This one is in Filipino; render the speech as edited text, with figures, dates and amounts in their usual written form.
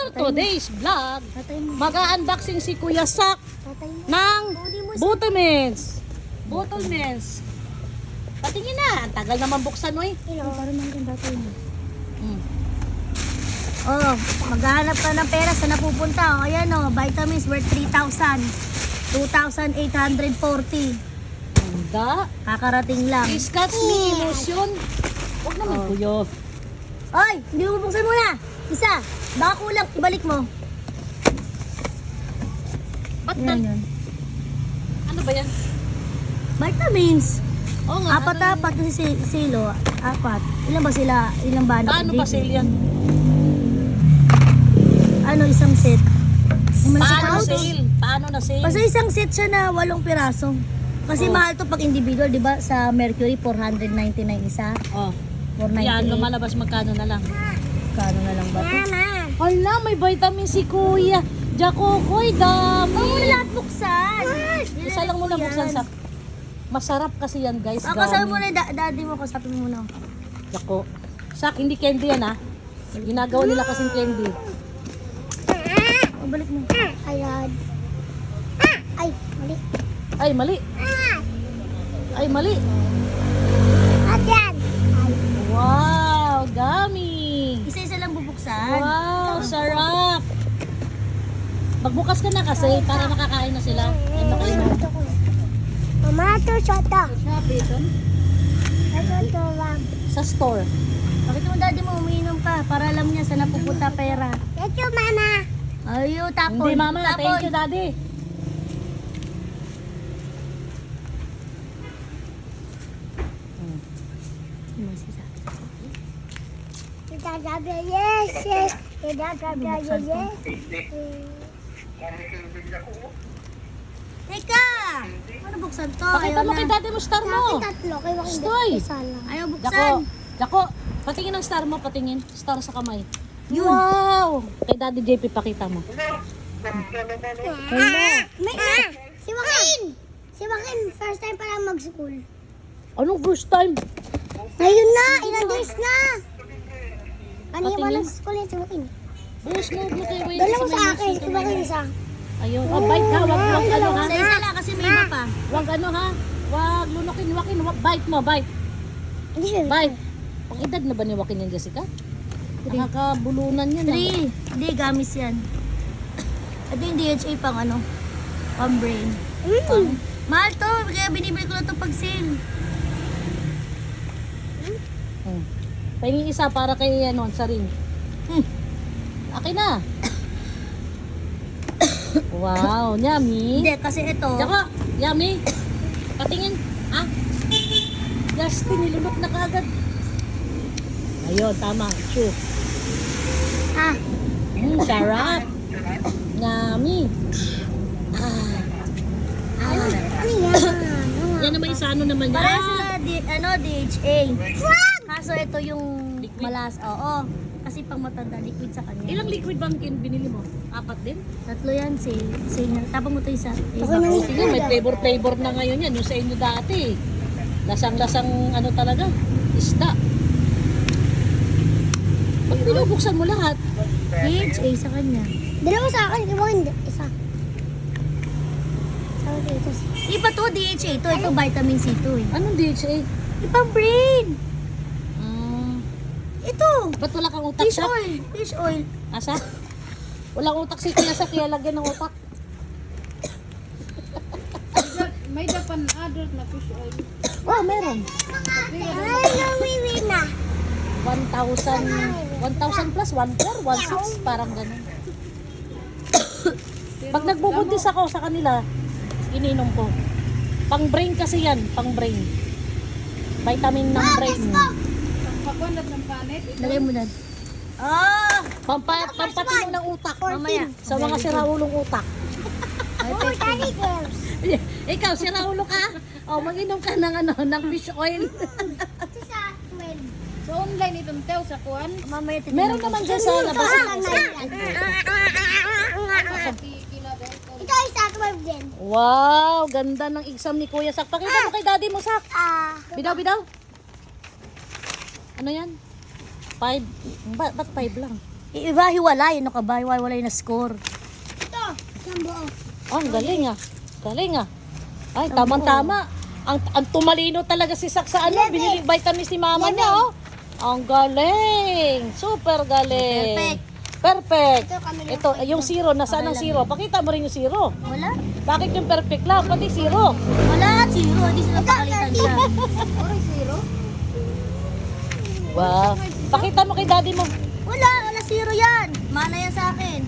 For today's vlog, Tatay mo. mag-unboxing si Kuya Sak Tatay mo. ng Huli mo sa... Bottlemans. Bottlemans. Patingin na. Ang tagal naman buksan, oy. Parang natin tatay mo. Mm. Oh, maghahanap ka ng pera sa napupunta. Oh, ayan oh, vitamins worth 3,000. 2,840. Ganda. Kakarating lang. Scotch me emotion. Huwag naman, Oh. Kuya. Oy, hindi mo buksan muna. Isa. Baka kulang, ibalik mo. Ba't Yan yun. ano ba yan? Vitamins. Oo nga. Apat kasi silo. Apat. Ilan ba sila? Ilan ba? Paano ba sale yan? Ano, isang set. Paano sale? Paano na sale? Kasi isang set siya na 8 piraso. Kasi Oh. mahal to pag individual, di ba? Sa Mercury, 499 isa. Oh. 498. Yan, lumalabas magkano na lang. Kano na lang ba ito? Hala, may vitamin si Kuya. Jacokoy, dami. Huwag mo na lahat buksan. Isa lang muna buksan sa... Masarap kasi yan, guys. Ako, sabi mo na, daddy mo, kasapin mo muna. Jako. Sak, hindi candy yan, ha? Ginagawa nila kasing candy. O, balik mo. Ayan. Ay, mali. Ay, mali. Ay, mali. Ayan. Wow, dami. Isa-isa lang bubuksan. Wow, sarap. Magbukas ka na kasi para makakain na sila. Ano kayo? Mama, ito shota. Sa store. Bakit mo daddy mo, umiinom ka para alam niya saan napupunta pera. Thank you, mama. Ayo, tapon. Hindi, mama. Tapon. Thank you, daddy. Yes, yes. Teka! Ano buksan to? Pakita mo kay daddy mo star mo. Tatlo, kay Joaquin Stoy. isa lang. Ayaw Jako. buksan. Jako. Patingin ang star mo, patingin. Star sa kamay. Yun. Wow! Kay daddy JP, pakita mo. Si Joaquin! Si Joaquin, first time pa lang mag-school. Anong first time? Ngayon na! Ilang days na! Kanina pa Patingin. nag-school yan si Joaquin. Buhos mo kay Wayne. Dala mo sa akin, si Joaquin isa. Ayun. Oh, bite ha. Wag ano ha. Isa lang kasi may iba pa. Wag ano ha. Wag lunukin ni Joaquin. Bite mo, bite. Hindi siya. Bite. Pang edad na ba ni Joaquin yan, Jessica? Nakakabulunan yan. 3. Hindi, gamis yan. Ito yung DHA pang ano, pang brain. Mahal to, kaya binibili ko na to pag sale. Pahingin isa para kay ano, sa ring. Akin na. Wow, yummy. Hindi, kasi ito. Tsaka, yummy. Patingin. Ha? Yes, tinilunok na kaagad. Ayun, tama. True. Ah, Sarap. Yummy. ano yan? Yan naman isa ano naman yan. Para sila, DHA. Kaso ito yung Liquid. malas. Oo. Kasi pang matanda, liquid sa kanya. Ilang liquid bang binili mo? 4 din? Tatlo yan, sale na. Tapang mo ito isa. Tingnan, may flavor na ngayon yan. Yung sa inyo dati. Lasang-lasang ano talaga. Isda. Pag binubuksan mo lahat, DHA sa kanya. Dalawa sa akin, di ba hindi? Isa. Iba to, DHA. Ito vitamin C to eh. anong DHA? Ibang brain. Ito. Ba't wala kang utak Fish siya? oil. Fish oil. Asa? Walang utak si Kuya Sak, kaya lagyan ng utak. May dapan adult na fish oil. Oh, meron. Ay, nawiwi na. 1,000 plus, 1,400, 1,600, parang ganun. Pag nagbubuntis ako sa kanila, ininom ko. Pang brain kasi yan, pang brain. Vitamin ng brain. Pakunat ng panit. Lagay mo na. Pampatino ng utak. Mamaya. Sa mga siraulong utak. Oh, daddy girls. Ikaw, siraulo ka? O, mag-inom ka ng, ano, ng fish oil. Ito sa 12. So online itong tew sa kuan. Mamaya titignan Meron ko. naman dyan sa labas. Ito ay sa 12 din. Wow, ganda ng exam ni Kuya Sak. Pakita mo kay daddy mo, Sak. Bidaw, bidaw. Ano yan? 5. Ba't 5 lang? Iba hiwalay, ano ka ba? Hiwalay na score. Ito, isang buo. Oh, ang galing ah. Galing ah. Ay, tamang-tama. Ang tumalino talaga si Sak sa ano, biniling vitamins ni mama niya, oh. Ang galing. Super galing. Perfect. Ito, yung zero, nasaan ang zero? Pakita mo rin yung zero. Wala? Bakit yung perfect lang? Pati zero. Wala, zero. Hindi sila pakalitan siya. Oray, zero. Wow. Pakita mo kay daddy mo. Wala, zero yan. Mana yan sa akin.